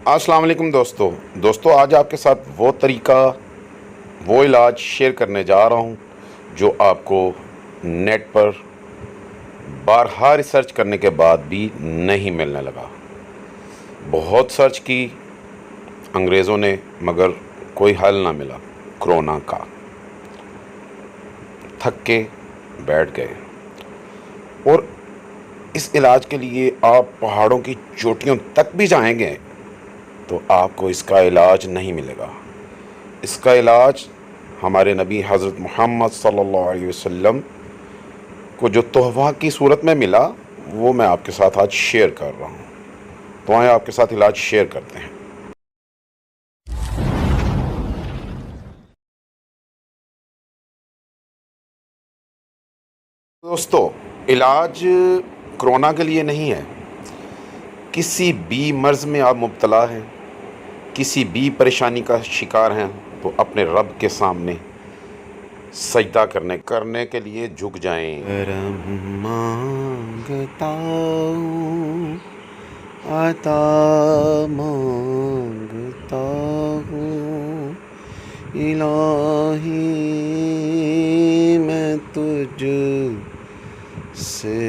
السلام علیکم دوستو آج آپ کے ساتھ وہ طریقہ وہ علاج شیئر کرنے جا رہا ہوں جو آپ کو نیٹ پر بارہا ریسرچ کرنے کے بعد بھی نہیں ملنے لگا۔ بہت سرچ کی انگریزوں نے مگر کوئی حل نہ ملا کرونا کا۔ تھک کے بیٹھ گئے اور اس علاج کے لیے آپ پہاڑوں کی چوٹیوں تک بھی جائیں گے تو آپ کو اس کا علاج نہیں ملے گا۔ اس کا علاج ہمارے نبی حضرت محمد صلی اللہ علیہ وسلم کو جو تحفہ کی صورت میں ملا وہ میں آپ کے ساتھ آج شیئر کر رہا ہوں۔ تو آئیں آپ کے ساتھ علاج شیئر کرتے ہیں۔ دوستو علاج کرونا کے لیے نہیں ہے۔ کسی بھی مرض میں آپ مبتلا ہیں، کسی بھی پریشانی کا شکار ہیں تو اپنے رب کے سامنے سجدہ کرنے کے لیے جھک جائیں۔ کرم مانگتا ہوں، عطا مانگتا ہوں، الہی میں تجھ سے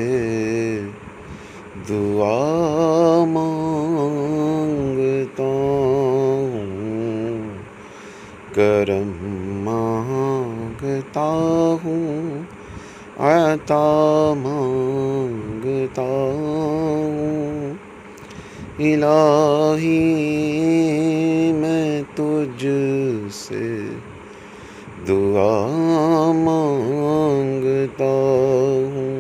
دعا مانگتا ہوں، کرم مانگتا ہوں، عطا مانگتا ہوں، الہی میں تجھ سے دعا مانگتا